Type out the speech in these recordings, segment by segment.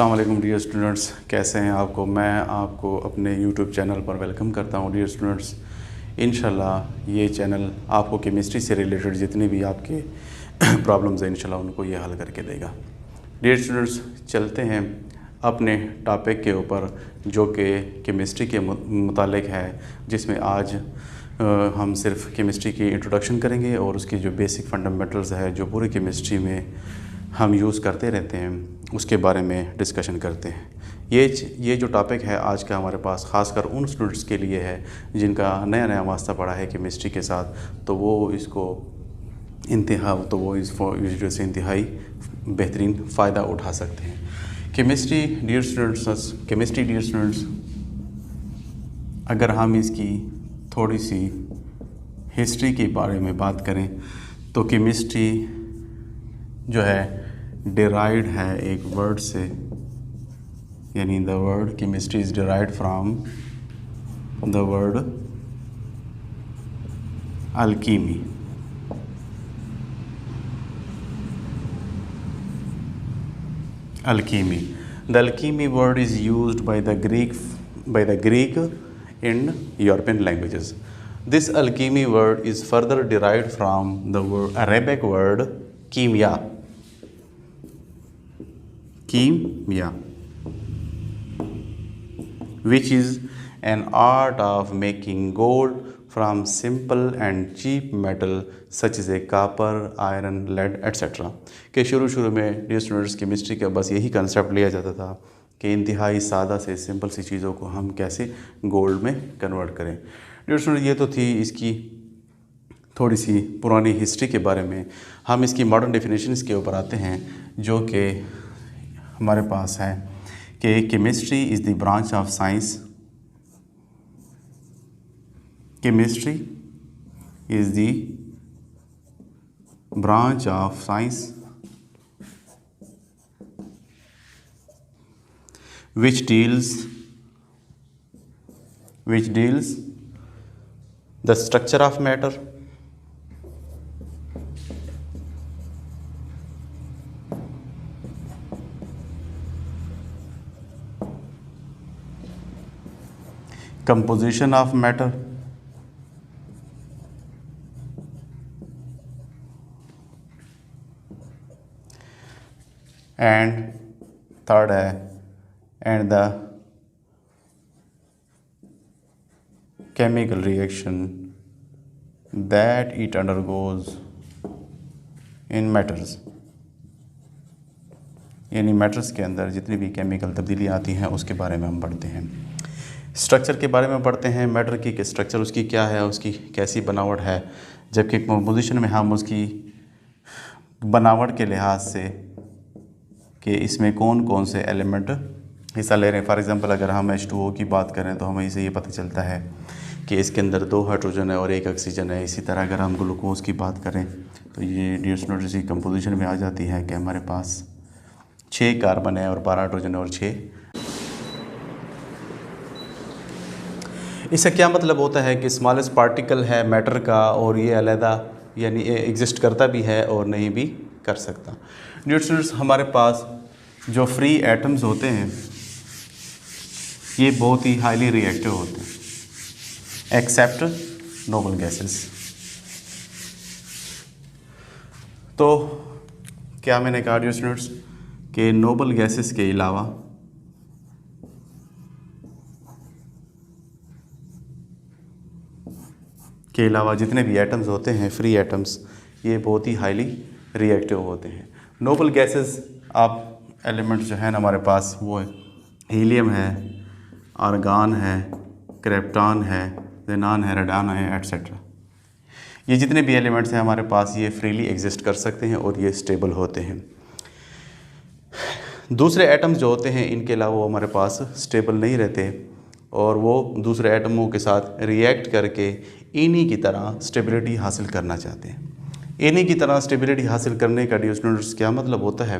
अस्सलाम वालेकुम dear students, कैसे हैं मैं आपको अपने यूट्यूब चैनल पर वेलकम करता हूं। डियर स्टूडेंट्स, इंशाल्लाह ये चैनल आपको केमिस्ट्री से रिलेटेड जितने भी आपके प्रॉब्लम्स हैं इंशाल्लाह उनको ये हल करके देगा। डियर स्टूडेंट्स, चलते हैं अपने टॉपिक के ऊपर जो कि केमिस्ट्री के मुतालिक है, जिसमें आज हम सिर्फ केमिस्ट्री की इंट्रोडक्शन करेंगे और उसकी जो बेसिक फंडामेंटल्स है जो पूरी केमिस्ट्री में हम यूज़ करते रहते हैं उसके बारे में डिस्कशन करते हैं। ये जो टॉपिक है आज का हमारे पास ख़ासकर उन स्टूडेंट्स के लिए है जिनका नया नया वास्ता पड़ा है केमिस्ट्री के साथ, तो वो इस वीडियो से इंतहाई बेहतरीन फ़ायदा उठा सकते हैं। केमिस्ट्री डियर स्टूडेंट्स, अगर हम इसकी थोड़ी सी हिस्ट्री के बारे में बात करें तो केमिस्ट्री जो है डिराइव्ड है एक वर्ड से, यानी the word chemistry is derived from the word alchemy. The alchemy word is used by the Greek in European languages. This alchemy word is further derived from the Arabic word kimia, which is an art of making gold from simple and cheap metal such as a copper, iron, lead, etc. के शुरू में dear students chemistry का बस यही concept लिया जाता था कि इंतहाई सादा से सिंपल सी चीज़ों को हम कैसे गोल्ड में कन्वर्ट करें। डियर स्टूडेंट्स, ये तो थी इसकी थोड़ी सी पुरानी हिस्ट्री के बारे में। हम इसकी मॉडर्न डेफिनेशंस के ऊपर आते हैं जो कि हमारे पास है कि chemistry is the branch of science. Chemistry is the branch of science which deals the structure of matter, composition of matter, and third है and the chemical reaction that it undergoes in matters, यानी matters के अंदर जितनी भी chemical तब्दीलियाँ आती हैं उसके बारे में हम पढ़ते हैं। स्ट्रक्चर के बारे में पढ़ते हैं मैटर की कि स्ट्रक्चर उसकी क्या है, उसकी कैसी बनावट है, जबकि कंपोजिशन में हम उसकी बनावट के लिहाज से कि इसमें कौन कौन से एलिमेंट हिस्सा ले रहे हैं। फॉर एग्ज़ाम्पल अगर हम H2O की बात करें तो हमें इसे ये पता चलता है कि इसके अंदर 2 हाइड्रोजन है और 1 ऑक्सीजन है। इसी तरह अगर हम ग्लूकोज की बात करें तो ये डियर स्टूडेंट्स की कंपोजिशन में आ जाती है कि हमारे पास 6 कार्बन है और 12 हाइड्रोजन और 6। इससे क्या मतलब होता है कि स्मॉलेस्ट पार्टिकल है मैटर का और ये अलहदा यानी एग्जिस्ट करता भी है और नहीं भी कर सकता। डियर स्टूडेंट्स, हमारे पास जो फ्री एटम्स होते हैं ये बहुत ही हाईली रिएक्टिव होते हैं एक्सेप्ट नोबल गैसेस। तो क्या मैंने कहा डियर स्टूडेंट्स कि नोबल गैसेस के अलावा जितने भी एटम्स होते हैं फ्री एटम्स ये बहुत ही हाईली रिएक्टिव होते हैं। नोबल गैसेस आप एलिमेंट्स जो है ना हमारे पास वो है हीलियम है, आर्गन है, क्रिप्टॉन है, ज़ेनॉन है, रेडॉन है, एट्सेट्रा। ये जितने भी एलिमेंट्स हैं हमारे पास ये फ्रीली एग्जिस्ट कर सकते हैं और ये स्टेबल होते हैं। दूसरे एटम्स जो होते हैं इनके अलावा वो हमारे पास स्टेबल नहीं रहते और वो दूसरे एटमों के साथ रिएक्ट करके इन्हीं की तरह स्टेबिलिटी हासिल करना चाहते हैं। इन्हीं की तरह स्टेबिलिटी हासिल करने का डियर स्टूडेंट्स क्या मतलब होता है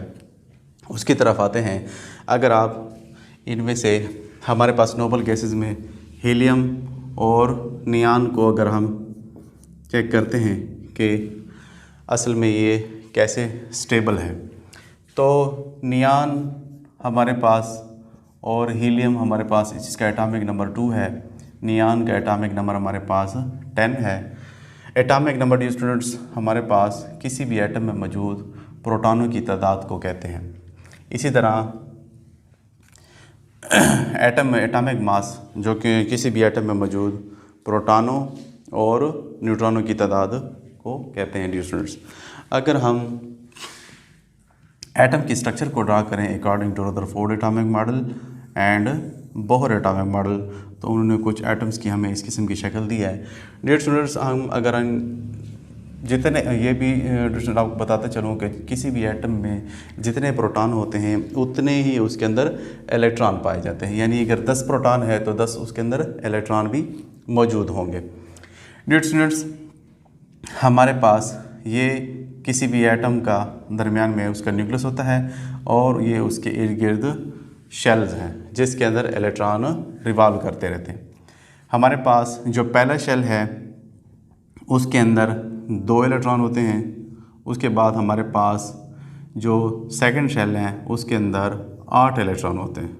उसकी तरफ आते हैं। अगर आप इनमें से हमारे पास नोबल गैसेस में हीलियम और नियान को अगर हम चेक करते हैं कि असल में ये कैसे स्टेबल है, तो नियान हमारे पास और हीलियम हमारे पास इसका एटॉमिक नंबर 2 है। नियान का एटॉमिक नंबर हमारे पास 10 है। एटॉमिक नंबर डियर स्टूडेंट्स हमारे पास किसी भी एटम में मौजूद प्रोटॉनों की तादाद को कहते हैं। इसी तरह एटम में एटॉमिक मास जो कि किसी भी एटम में मौजूद प्रोटॉनों और न्यूट्रॉनों की तादाद को कहते हैं डियर स्टूडेंट्स। अगर हम एटम की स्ट्रक्चर को ड्रा करें according to Rutherford atomic model and Bohr atomic model, तो उन्होंने कुछ एटम्स की हमें इस किस्म की शक्ल दी है डियर स्टूडेंट्स। हम जितने ये भी आपको बताते चलूँ कि किसी भी एटम में जितने प्रोटॉन होते हैं उतने ही उसके अंदर इलेक्ट्रॉन पाए जाते हैं। यानी अगर 10 प्रोटॉन है तो 10 उसके अंदर इलेक्ट्रॉन भी मौजूद होंगे। डियर स्टूडेंट्स हमारे पास ये किसी भी एटम का दरमियान में उसका न्यूक्लियस होता है और ये उसके इर्द गिर्द शेल्स हैं जिसके अंदर इलेक्ट्रॉन रिवॉल्व करते रहते हैं। हमारे पास जो पहला शेल है उसके अंदर 2 इलेक्ट्रॉन होते हैं। उसके बाद हमारे पास जो सेकंड शेल है उसके अंदर 8 इलेक्ट्रॉन होते हैं।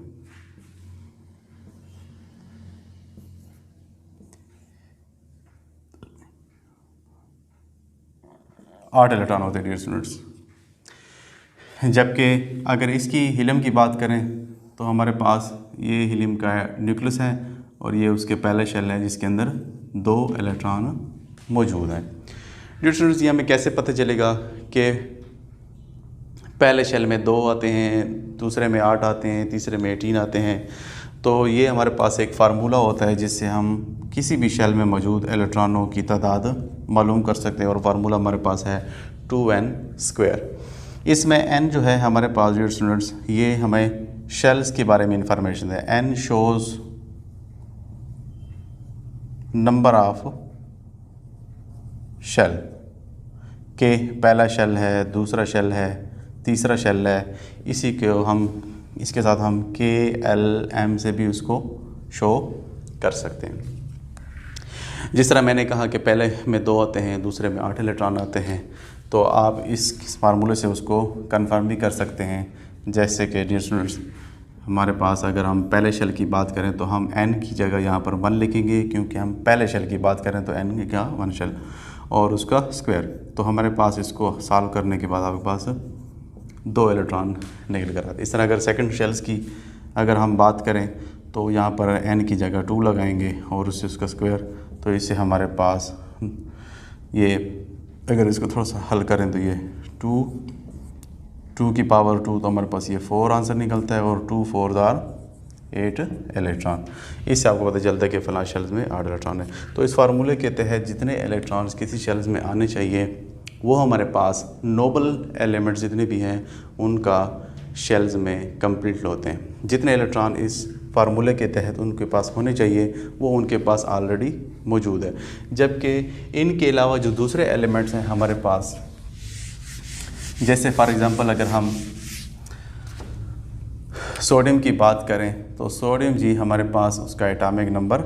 आठ इलेक्ट्रॉन होते हैं डियर स्टूडेंट्स। जबकि अगर इसकी हीलियम की बात करें तो हमारे पास ये हीलियम का न्यूक्लियस है और ये उसके पहले शेल है जिसके अंदर 2 इलेक्ट्रॉन मौजूद हैं। डियर स्टूडेंट्स ये हमें कैसे पता चलेगा कि पहले शेल में 2 आते हैं, दूसरे में 8 आते हैं, तीसरे में 18 आते हैं? तो ये हमारे पास एक फार्मूला होता है जिससे हम किसी भी शेल में मौजूद इलेक्ट्रॉनों की तादाद मालूम कर सकते हैं और फार्मूला हमारे पास है 2n²। इसमें n जो है हमारे पास डियर स्टूडेंट्स ये हमें शेल्स के बारे में इंफॉर्मेशन है। n shows number of shell के पहला शेल है, दूसरा शेल है, तीसरा शेल है। इसी को हम इसके साथ हम KLM से भी उसको शो कर सकते हैं। जिस तरह मैंने कहा कि पहले में 2 आते हैं, दूसरे में 8 इलेक्ट्रॉन आते हैं, तो आप इस फार्मूले से उसको कंफर्म भी कर सकते हैं। जैसे कि डियर स्टूडेंट्स हमारे पास अगर हम पहले शेल की बात करें तो हम n की जगह यहाँ पर 1 लिखेंगे क्योंकि हम पहले शेल की बात करें तो n की क्या 1 शेल और उसका स्क्वायर। तो हमारे पास इसको सॉल्व करने के बाद आपके पास 2 इलेक्ट्रॉन निकल कर आते। इस तरह अगर सेकंड शेल्स की अगर हम बात करें तो यहाँ पर n की जगह 2 लगाएंगे और उससे उसका स्क्वायर, तो इससे हमारे पास ये अगर इसको थोड़ा सा हल करें तो ये 2 की पावर 2 तो हमारे पास ये 4 आंसर निकलता है और 2 4 8 इलेक्ट्रॉन। इससे आपको पता चलता है कि फ़लाँ शेल्स में 8 इलेक्ट्रॉन है। तो इस फार्मूले के तहत जितने इलेक्ट्रॉन्स किसी शेल्स में आने चाहिए वो हमारे पास नोबल एलिमेंट्स जितने भी हैं उनका शेल्स में कंप्लीट होते हैं। जितने इलेक्ट्रॉन इस फार्मूले के तहत उनके पास होने चाहिए वो उनके पास ऑलरेडी मौजूद है। जबकि इनके अलावा जो दूसरे एलिमेंट्स हैं हमारे पास, जैसे फॉर एग्ज़ाम्पल अगर हम सोडियम की बात करें तो सोडियम जी हमारे पास उसका एटॉमिक नंबर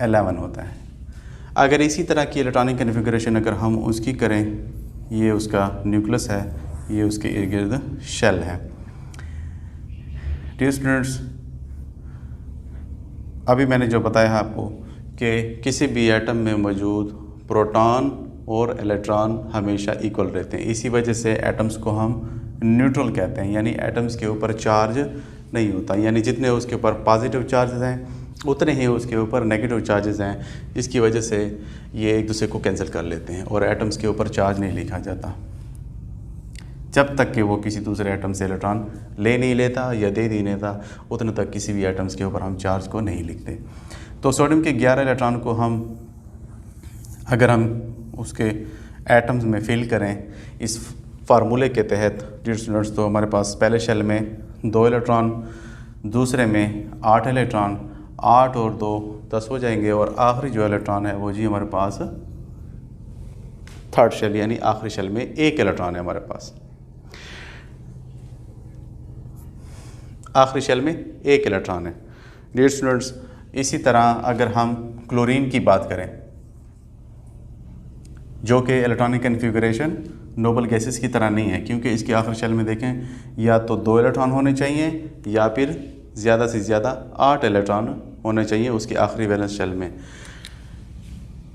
11 होता है। अगर इसी तरह की इलेक्ट्रॉनिक कन्फिगरेशन अगर हम उसकी करें, ये उसका न्यूक्लियस है, ये उसके इर्द गिर्द शेल है। डियर स्टूडेंट्स अभी मैंने जो बताया है आपको कि किसी भी एटम में मौजूद प्रोटॉन और इलेक्ट्रॉन हमेशा इक्वल रहते हैं। इसी वजह से एटम्स को हम न्यूट्रल कहते हैं, यानी एटम्स के ऊपर चार्ज नहीं होता। यानी जितने उसके ऊपर पॉजिटिव चार्जेस हैं उतने ही उसके ऊपर नेगेटिव चार्जेस हैं, जिसकी वजह से ये एक दूसरे को कैंसिल कर लेते हैं और एटम्स के ऊपर चार्ज नहीं लिखा जाता जब तक कि वो किसी दूसरे एटम से इलेक्ट्रॉन ले नहीं लेता या दे नहीं लेता, उतने तक किसी भी एटम्स के ऊपर हम चार्ज को नहीं लिखते। तो सोडियम के 11 इलेक्ट्रॉन को अगर हम उसके एटम्स में फिल करें इस फार्मूले के तहत डियर स्टूडेंट्स, तो हमारे पास पहले शेल में 2 इलेक्ट्रॉन, दूसरे में 8 इलेक्ट्रॉन, 8 और 2 10 हो जाएंगे और आखिरी जो इलेक्ट्रॉन है वो जी हमारे पास थर्ड शेल यानी आखिरी शेल में 1 इलेक्ट्रॉन है हमारे पास। आखिरी शेल में 1 इलेक्ट्रॉन है डियर स्टूडेंट्स। इसी तरह अगर हम क्लोरीन की बात करें जो कि इलेक्ट्रॉनिक कन्फिगरेशन नोबल गैसेस की तरह नहीं है, क्योंकि इसके आखिरी शेल में देखें या तो 2 इलेक्ट्रॉन होने चाहिए या फिर ज़्यादा से ज़्यादा 8 इलेक्ट्रॉन होने चाहिए उसके आखिरी वैलेंस शेल में।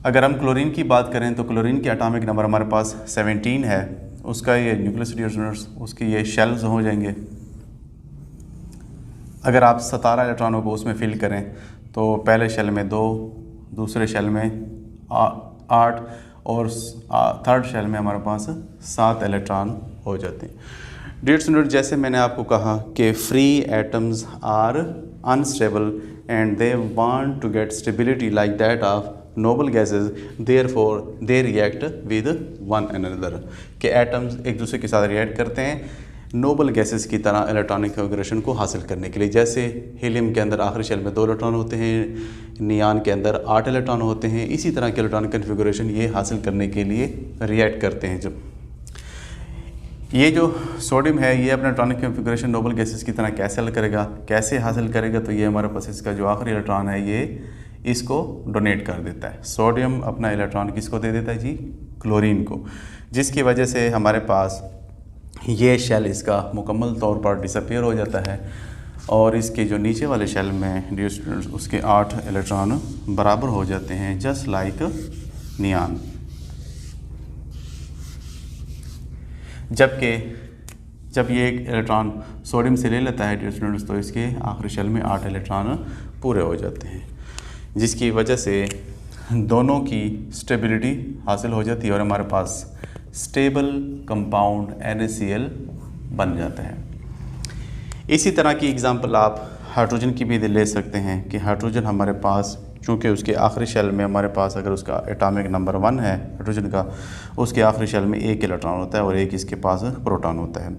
अगर हम क्लोरीन की बात करें तो क्लोरीन के एटॉमिक नंबर हमारे पास 17 है। उसका ये न्यूक्लियोसिटी उसकी ये शेल्स हो जाएंगे। अगर आप 17 इलेक्ट्रॉनों को उसमें फिल करें तो पहले शेल में 2, दूसरे शेल में 8 और थर्ड शेल में हमारे पास 7 इलेक्ट्रॉन हो जाते हैं। डियर स्टूडेंट, जैसे मैंने आपको कहा कि free atoms are unstable and they want to get stability like that of noble gases, therefore they react with one another, के एटम्स एक दूसरे के साथ रिएक्ट करते हैं नोबल गैसेस की तरह इलेक्ट्रॉनिक कॉन्फ़िगरेशन को हासिल करने के लिए। जैसे हीलियम के अंदर आखिरी शेल में 2 इलेक्ट्रॉन होते हैं, नियान के अंदर 8 इलेक्ट्रॉन होते हैं। इसी तरह के इलेक्ट्रॉनिक कॉन्फ़िगरेशन ये हासिल करने के लिए रिएक्ट करते हैं। जब ये जो सोडियम है ये अपना इलेक्ट्रॉनिक कॉन्फ़िगरेशन नोबल गैसेस की तरह कैसे हासिल करेगा, तो ये हमारे पास इसका जो आखिरी इलेक्ट्रॉन है ये इसको डोनेट कर देता है। सोडियम अपना इलेक्ट्रॉन किसको दे देता है जी? क्लोरीन को, जिसकी वजह से हमारे पास ये शेल इसका मुकम्मल तौर पर डिसअपीयर हो जाता है और इसके जो नीचे वाले शेल में डियर स्टूडेंट्स उसके 8 इलेक्ट्रॉन बराबर हो जाते हैं, जस्ट लाइक नियान। जबकि जब ये एक इलेक्ट्रॉन सोडियम से ले लेता है डियर स्टूडेंट्स तो इसके आखिरी शेल में 8 इलेक्ट्रॉन पूरे हो जाते हैं, जिसकी वजह से दोनों की स्टेबिलिटी हासिल हो जाती है और हमारे पास स्टेबल कंपाउंड NaCl बन जाता है। इसी तरह की एग्जांपल आप हाइड्रोजन की भी ले सकते हैं कि हाइड्रोजन हमारे पास चूँकि उसके आखिरी शेल में हमारे पास अगर उसका एटॉमिक नंबर 1 है हाइड्रोजन का, उसके आखिरी शेल में 1 इलेक्ट्रॉन होता है और 1 इसके पास प्रोटॉन होता है।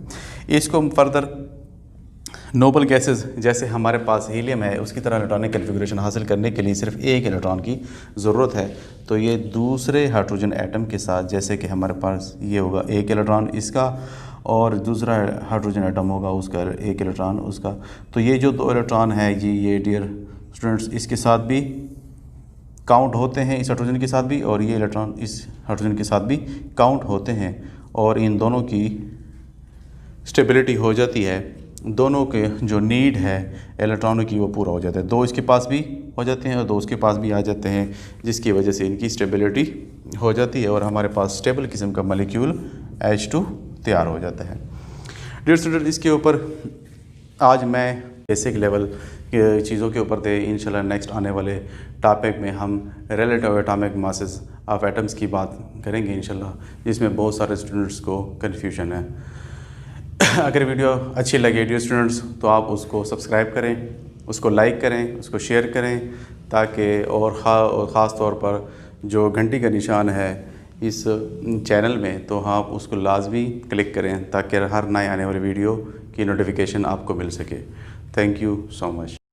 इसको फर्दर नोबल गैसेस जैसे हमारे पास हीलियम है उसकी तरह इलेक्ट्रॉनिक कॉन्फ़िगरेशन हासिल करने के लिए सिर्फ 1 इलेक्ट्रॉन की ज़रूरत है, तो ये दूसरे हाइड्रोजन एटम के साथ जैसे कि हमारे पास ये होगा 1 इलेक्ट्रॉन इसका और दूसरा हाइड्रोजन एटम होगा उसका 1 इलेक्ट्रॉन उसका, तो ये जो 2 इलेक्ट्रॉन है ये डियर स्टूडेंट्स इसके साथ भी काउंट होते हैं, इस हाइड्रोजन के साथ भी, और ये इलेक्ट्रॉन इस हाइड्रोजन के साथ भी काउंट होते हैं और इन दोनों की स्टेबिलिटी हो जाती है। दोनों के जो नीड है इलेक्ट्रॉनों की वो पूरा हो जाता है। 2 इसके पास भी हो जाते हैं और 2 उसके पास भी आ जाते हैं, जिसकी वजह से इनकी स्टेबिलिटी हो जाती है और हमारे पास स्टेबल किस्म का मॉलिक्यूल H2 तैयार हो जाता है। डियर स्टूडेंट, इसके ऊपर आज मैं बेसिक लेवल के चीज़ों के ऊपर थे। इंशाल्लाह नेक्स्ट आने वाले टॉपिक में हम relative atomic masses of atoms की बात करेंगे इंशाल्लाह, जिसमें बहुत सारे स्टूडेंट्स को कन्फ्यूजन है। अगर वीडियो अच्छी लगे डियर स्टूडेंट्स तो आप उसको सब्सक्राइब करें, उसको लाइक करें, उसको शेयर करें, ताकि और ख़ास तौर पर जो घंटी का निशान है इस चैनल में तो आप उसको लाजमी क्लिक करें ताकि हर नए आने वाली वीडियो की नोटिफिकेशन आपको मिल सके। Thank you so much.